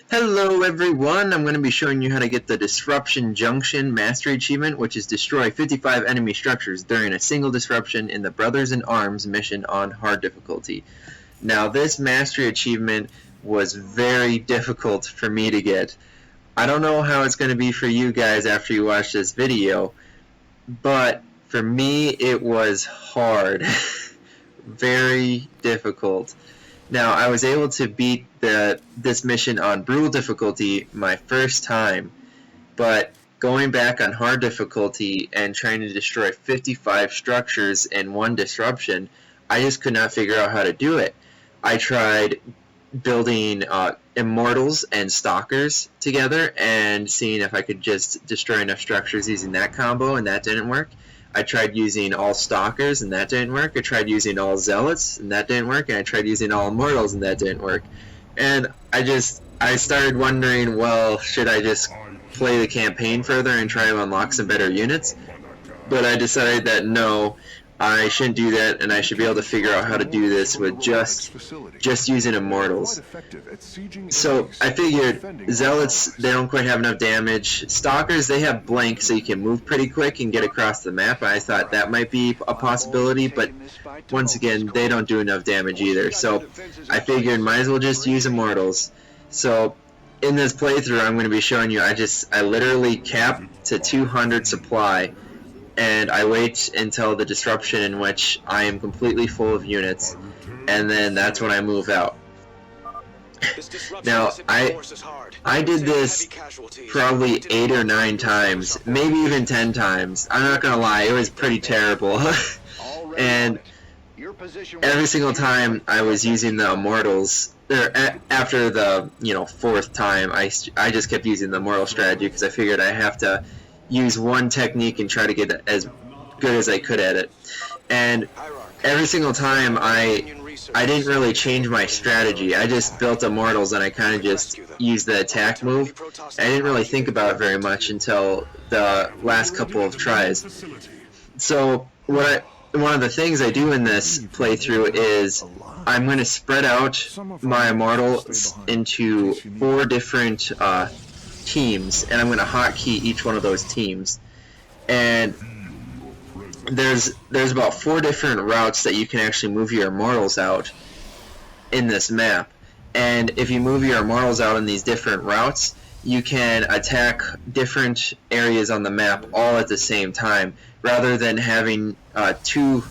Hello everyone, I'm going to be showing you how to get the Disruption Junction Mastery Achievement, which is destroy 55 enemy structures during a single disruption in the Brothers in Arms mission on hard difficulty. Now this mastery achievement was very difficult for me to get. I don't know how it's going to be for you guys after you watch this video, but for me it was hard. Very difficult. Now, I was able to beat this mission on brutal difficulty my first time, but going back on hard difficulty and trying to destroy 55 structures in one disruption, I just could not figure out how to do it. I tried building immortals and stalkers together and seeing if I could just destroy enough structures using that combo, and that didn't work. I tried using all stalkers and that didn't work. I tried using all zealots and that didn't work. And I tried using all immortals and that didn't work. And I started wondering, well, should I just play the campaign further and try to unlock some better units? But I decided that no, I shouldn't do that, and I should be able to figure out how to do this with just using immortals. So I figured zealots, they don't quite have enough damage. Stalkers, they have blank, so you can move pretty quick and get across the map. I thought that might be a possibility, but once again, they don't do enough damage either. So I figured might as well just use immortals. So in this playthrough, I'm going to be showing you, I literally cap to 200 supply, and I wait until the disruption in which I am completely full of units, and then that's when I move out. Now, I did this probably 8 or 9 times, maybe even 10 times. I'm not gonna lie, it was pretty terrible. And every single time I was using the immortals, after the 4th time, I just kept using the immortal strategy because I figured I have to use one technique and try to get as good as I could at it. And every single time I didn't really change my strategy. I just built immortals and I kind of just used the attack move. I didn't really think about it very much until the last couple of tries. So one of the things I do in this playthrough is I'm going to spread out my immortals into 4 different teams, and I'm going to hotkey each one of those teams. And there's about 4 different routes that you can actually move your immortals out in this map. And if you move your immortals out in these different routes, you can attack different areas on the map all at the same time, rather than having two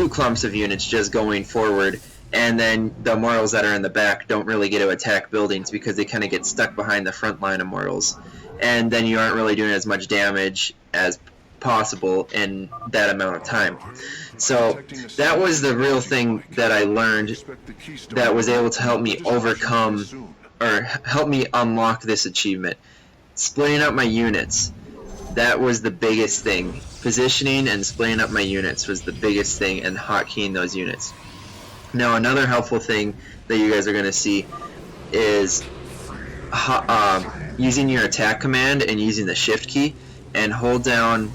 clumps of units just going forward, and then the immortals that are in the back don't really get to attack buildings because they kind of get stuck behind the front line immortals, and then you aren't really doing as much damage as possible in that amount of time. So that was the real thing that I learned that was able to help me overcome, or help me unlock this achievement. Splitting up my units, that was the biggest thing. Positioning and splitting up my units was the biggest thing, and hotkeying those units. Now, another helpful thing that you guys are going to see is using your attack command and using the shift key and hold down.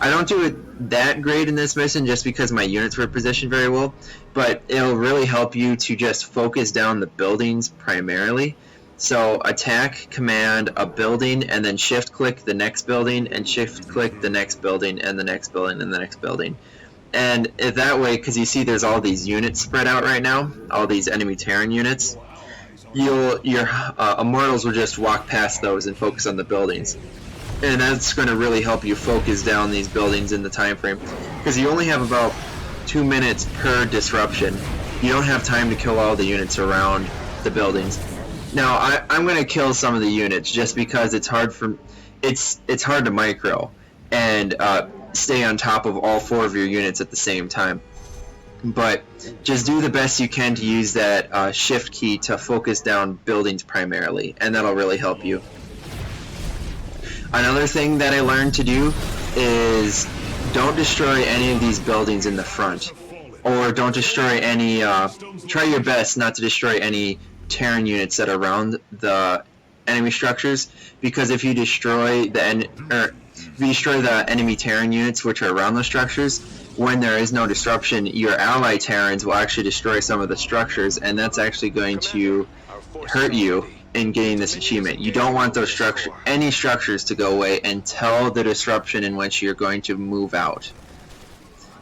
I don't do it that great in this mission just because my units were positioned very well, but it'll really help you to just focus down the buildings primarily. So attack command a building, and then shift click the next building, and shift click the next building, and the next building, and the next building. And that way, because you see there's all these units spread out right now, all these enemy Terran units, your immortals will just walk past those and focus on the buildings. And that's going to really help you focus down these buildings in the time frame, because you only have about 2 minutes per disruption. You don't have time to kill all the units around the buildings. Now, I'm going to kill some of the units just because it's hard to micro and stay on top of all 4 of your units at the same time. But just do the best you can to use that shift key to focus down buildings primarily, and that'll really help you. Another thing that I learned to do is don't destroy any of these buildings in the front, or don't destroy any, try your best not to destroy any Terran units that are around the enemy structures, because if you destroy the enemy Terran units which are around the structures, when there is no disruption, your ally Terrans will actually destroy some of the structures, and that's actually going to hurt you in getting this achievement. You don't want those any structures to go away until the disruption in which you're going to move out.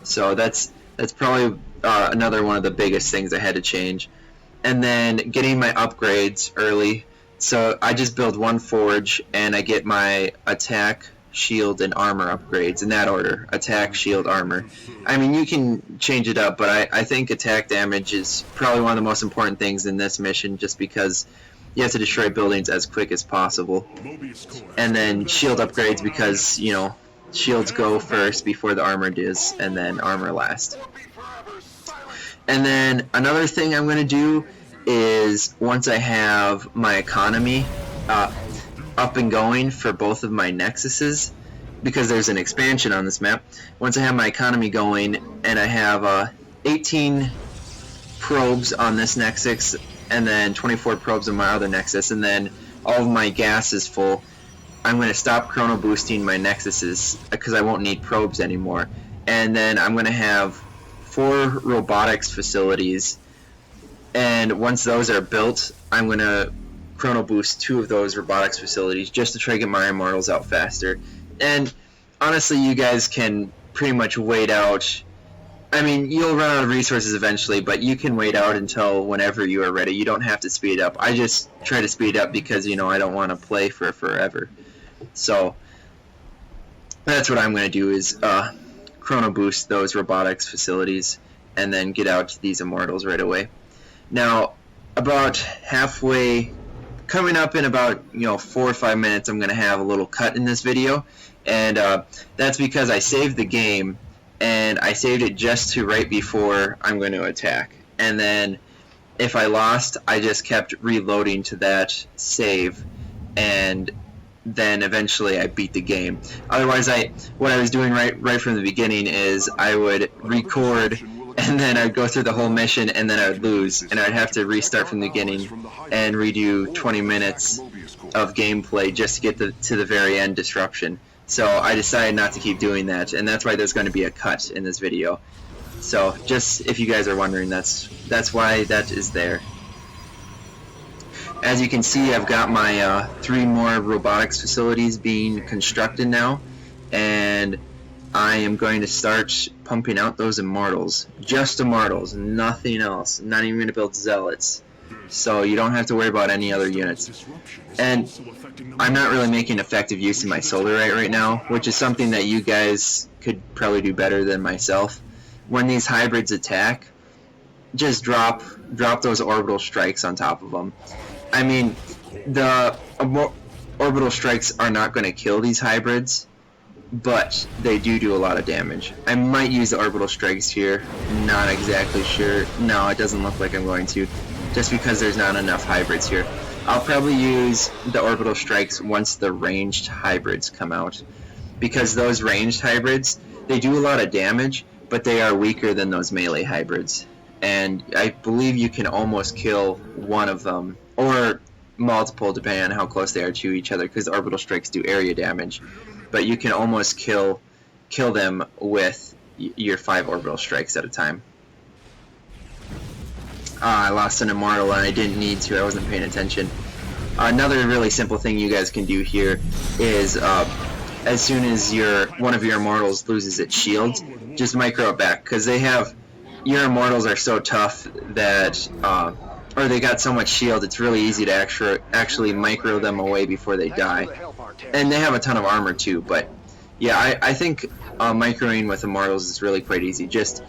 So that's probably another one of the biggest things I had to change. And then getting my upgrades early. So I just build one forge and I get my attack, shield, and armor upgrades in that order. Attack, shield, armor. I mean, you can change it up, but I think attack damage is probably one of the most important things in this mission, just because you have to destroy buildings as quick as possible. And then shield upgrades because, you know, shields go first before the armor does, and then armor last. And then another thing I'm going to do is, once I have my economy up and going for both of my nexuses, because there's an expansion on this map, once I have my economy going and I have 18 probes on this nexus and then 24 probes on my other nexus, and then all of my gas is full, I'm going to stop chrono boosting my nexuses because I won't need probes anymore. And then I'm going to have 4 robotics facilities, and once those are built, I'm going to chrono boost 2 of those robotics facilities just to try to get my immortals out faster. And honestly, you guys can pretty much wait out. I mean, you'll run out of resources eventually, but you can wait out until whenever you are ready. You don't have to speed up. I just try to speed up because, you know, I don't want to play for forever. So that's what I'm going to do, is chrono boost those robotics facilities and then get out these immortals right away. Now, about halfway, coming up in about 4 or 5 minutes, I'm going to have a little cut in this video, and that's because I saved the game, and I saved it just to right before I'm going to attack. And then if I lost, I just kept reloading to that save, and then eventually I beat the game. Otherwise, what I was doing right from the beginning is I would record, and then I'd go through the whole mission, and then I would lose, and I'd have to restart from the beginning and redo 20 minutes of gameplay just to get to the very end disruption. So I decided not to keep doing that, and that's why there's going to be a cut in this video. So just if you guys are wondering, that's why that is there. As you can see, I've got my 3 more robotics facilities being constructed now, and I am going to start pumping out those immortals. Just immortals, nothing else. I'm not even going to build zealots, so you don't have to worry about any other units. And I'm not really making effective use of my solarite right now, which is something that you guys could probably do better than myself. When these hybrids attack, just drop those orbital strikes on top of them. I mean, the orbital strikes are not going to kill these hybrids, but they do a lot of damage. I might use the orbital strikes here, not exactly sure. No, it doesn't look like I'm going to, just because there's not enough hybrids here. I'll probably use the orbital strikes once the ranged hybrids come out, because those ranged hybrids, they do a lot of damage, but they are weaker than those melee hybrids. And I believe you can almost kill one of them, or multiple depending on how close they are to each other, because the orbital strikes do area damage. But you can almost kill them with your 5 orbital strikes at a time. I lost an immortal and I didn't need to, I wasn't paying attention. Another really simple thing you guys can do here is as soon as one of your immortals loses its shield, just micro it back, because your immortals are so tough that or they got so much shield, it's really easy to actually micro them away before they die. And they have a ton of armor too, but yeah, I think microing with immortals is really quite easy. Just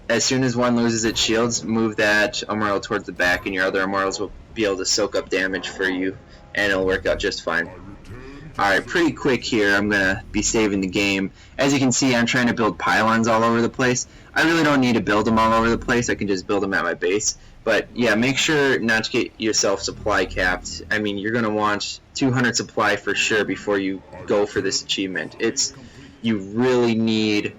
as soon as one loses its shields, move that immortal towards the back, and your other immortals will be able to soak up damage for you, and it'll work out just fine. Alright, pretty quick here, I'm going to be saving the game. As you can see, I'm trying to build pylons all over the place. I really don't need to build them all over the place, I can just build them at my base. But yeah, make sure not to get yourself supply capped. I mean, you're going to want 200 supply for sure before you go for this achievement. You really need...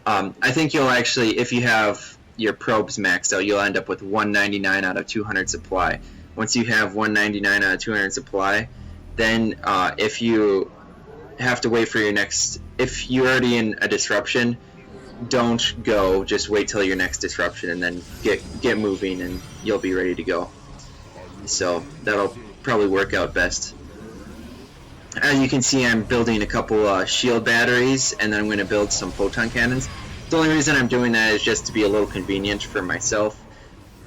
I think you'll actually, if you have your probes maxed out, you'll end up with 199 out of 200 supply. Once you have 199 out of 200 supply, then if you have to wait for your next... If you're already in a disruption, don't go. Just wait till your next disruption and then get moving, and you'll be ready to go. so that'll probably work out best. As you can see, I'm building a couple shield batteries, and then I'm going to build some photon cannons. The only reason I'm doing that is just to be a little convenient for myself.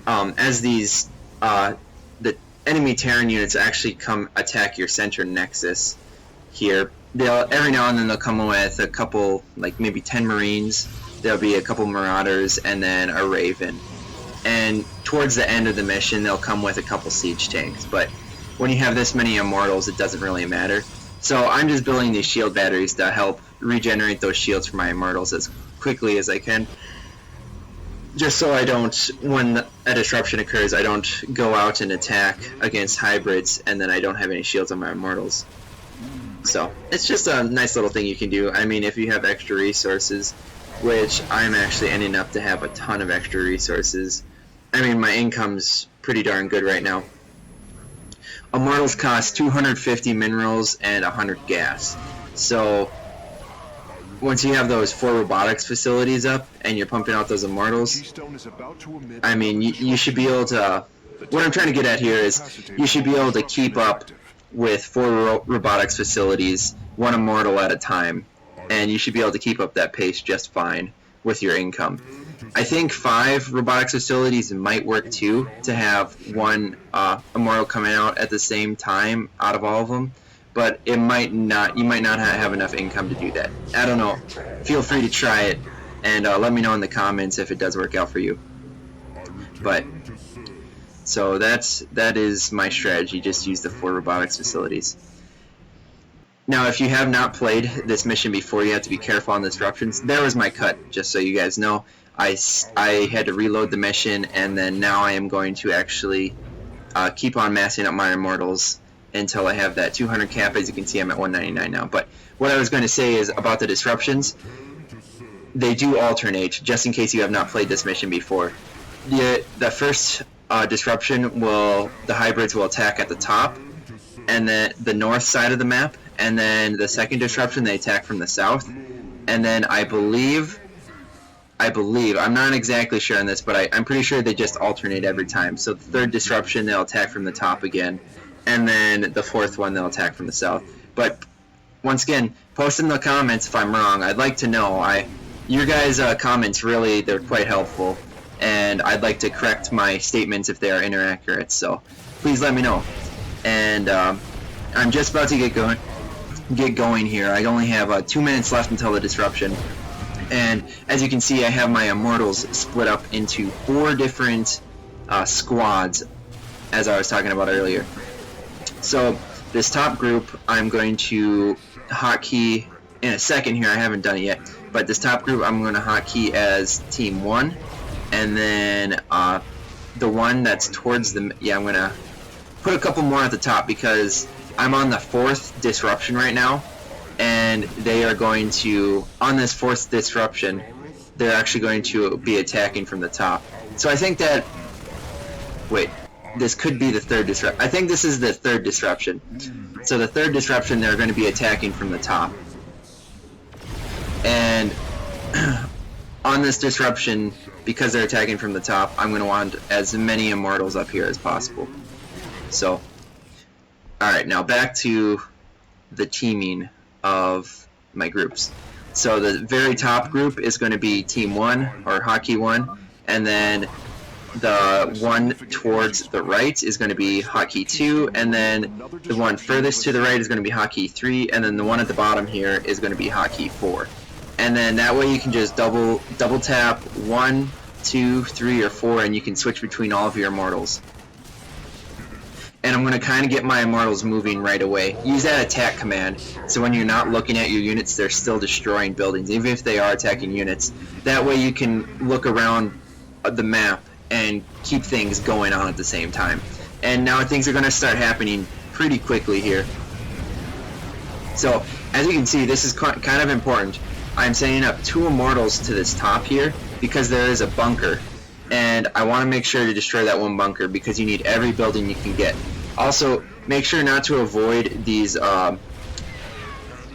As these the enemy Terran units actually come attack your center nexus here, every now and then they'll come with a couple, like maybe 10 Marines, there'll be a couple Marauders, and then a Raven. And towards the end of the mission, they'll come with a couple siege tanks. But when you have this many Immortals, it doesn't really matter. So I'm just building these shield batteries to help regenerate those shields for my Immortals as quickly as I can. Just so I don't, when a disruption occurs, I don't go out and attack against hybrids and then I don't have any shields on my Immortals. So it's just a nice little thing you can do. I mean, if you have extra resources, which I'm actually ending up to have a ton of extra resources. I mean, my income's pretty darn good right now. Immortals cost 250 minerals and 100 gas. So once you have those 4 robotics facilities up and you're pumping out those Immortals, I mean, you should be able to, what I'm trying to get at here is you should be able to keep up with 4 robotics facilities, 1 Immortal at a time, and you should be able to keep up that pace just fine with your income. I think 5 robotics facilities might work too, to have 1 Immortal coming out at the same time out of all of them, but it might not. You might not have enough income to do that. I don't know. Feel free to try it, and let me know in the comments if it does work out for you. But so that is my strategy. Just use the 4 robotics facilities. Now, if you have not played this mission before, you have to be careful on the disruptions. There was my cut, just so you guys know. I had to reload the mission, and then now I am going to actually keep on massing up my Immortals until I have that 200 cap. As you can see, I'm at 199 now. But what I was going to say is about the disruptions, they do alternate, just in case you have not played this mission before. The first disruption the hybrids will attack at the top, and then the north side of the map, and then the second disruption they attack from the south, and then I believe, I'm not exactly sure on this, but I'm pretty sure they just alternate every time. So the third disruption they'll attack from the top again, and then the fourth one they'll attack from the south. But once again, post in the comments if I'm wrong. I'd like to know. Your guys' comments really, they're quite helpful, and I'd like to correct my statements if they are inaccurate. So please let me know. And I'm just about to get going here. I only have 2 minutes left until the disruption. And as you can see, I have my Immortals split up into 4 different squads, as I was talking about earlier. So this top group, I'm going to hotkey in a second here. I haven't done it yet, but this top group I'm going to hotkey as Team 1, and then the one that's towards the, I'm going to put a couple more at the top because I'm on the 4th disruption right now, and they are going to, on this 4th disruption, they're actually going to be attacking from the top. So I think that, wait, this could be the 3rd disruption. I think this is the 3rd disruption. So the 3rd disruption, they're going to be attacking from the top. And on this disruption, because they're attacking from the top, I'm going to want as many Immortals up here as possible. So, alright, now back to the teaming of my groups. So the very top group is going to be Team 1, or Hotkey 1, and then the one towards the right is going to be Hotkey 2, and then the one furthest to the right is going to be Hotkey 3, and then the one at the bottom here is going to be Hotkey 4. And then that way you can just double tap 1, 2, 3, or 4, and you can switch between all of your Immortals. And I'm going to kind of get my Immortals moving right away. Use that attack command, so when you're not looking at your units, they're still destroying buildings, even if they are attacking units. That way you can look around the map and keep things going on at the same time. And now things are going to start happening pretty quickly here. So, as you can see, this is kind of important. I'm setting up 2 Immortals to this top here, because there is a bunker. And I want to make sure to destroy that one bunker, because you need every building you can get. Also, make sure not to avoid these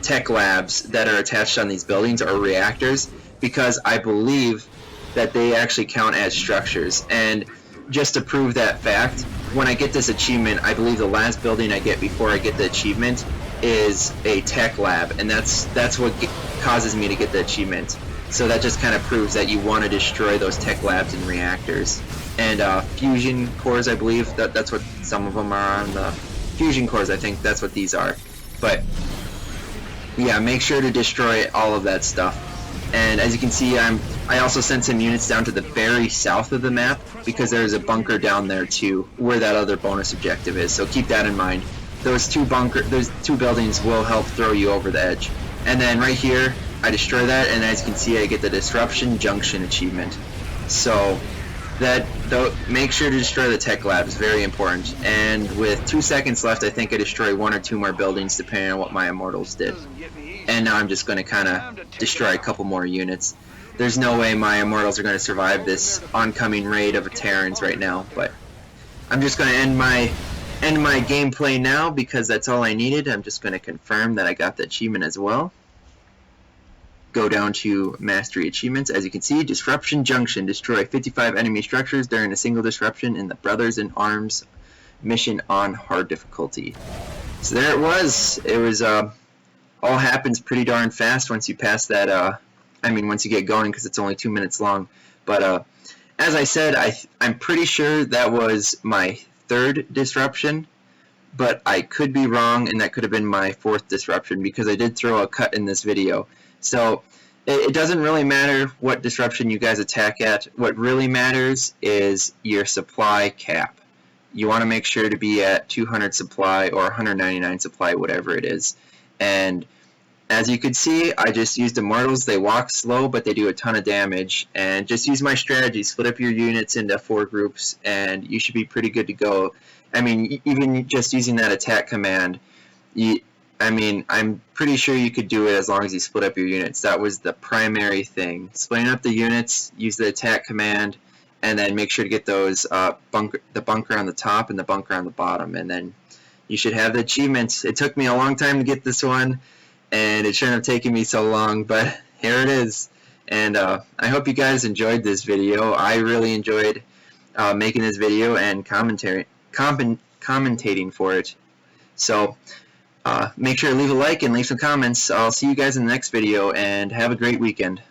tech labs that are attached on these buildings, or reactors, because I believe that they actually count as structures. And just to prove that fact, when I get this achievement, I believe the last building I get before I get the achievement is a tech lab, and that's what causes me to get the achievement. So that just kind of proves that you want to destroy those tech labs and reactors. And fusion cores, I believe, that's what some of them are on the fusion cores. I think that's what these are. But yeah, make sure to destroy all of that stuff. And as you can see, I also sent some units down to the very south of the map because there's a bunker down there too, where that other bonus objective is. So keep that in mind. Those two buildings will help throw you over the edge. And then right here, I destroy that, and as you can see, I get the Disruption Junction Achievement. So make sure to destroy the tech lab. It's very important. And with 2 seconds left, I think I destroy 1 or 2 more buildings depending on what my immortals did. And now I'm just going to kind of destroy a couple more units. There's no way my immortals are going to survive this oncoming raid of Terrans right now, but I'm just going to end my gameplay now because that's all I needed. I'm just going to confirm that I got the achievement as well. Go down to Mastery Achievements. As you can see, Disruption Junction. Destroy 55 enemy structures during a single disruption in the Brothers in Arms mission on hard difficulty. So there it was. It was all happens pretty darn fast once you pass that. Once you get going, because it's only 2 minutes long. But as I said, I'm pretty sure that was my 3rd disruption, but I could be wrong, and that could have been my 4th disruption because I did throw a cut in this video. So it doesn't really matter what disruption you guys attack at. What really matters is your supply cap. You want to make sure to be at 200 supply or 199 supply, whatever it is. And as you can see, I just used immortals. They walk slow, but they do a ton of damage. And just use my strategy. Split up your units into 4 groups, and you should be pretty good to go. I mean, even just using that attack command, I'm pretty sure you could do it as long as you split up your units. That was the primary thing. Splitting up the units, use the attack command, and then make sure to get those the bunker on the top and the bunker on the bottom, and then you should have the achievements. It took me a long time to get this one, and it shouldn't have taken me so long, but here it is. And I hope you guys enjoyed this video. I really enjoyed making this video and commentating for it. So make sure to leave a like and leave some comments. I'll see you guys in the next video, and have a great weekend.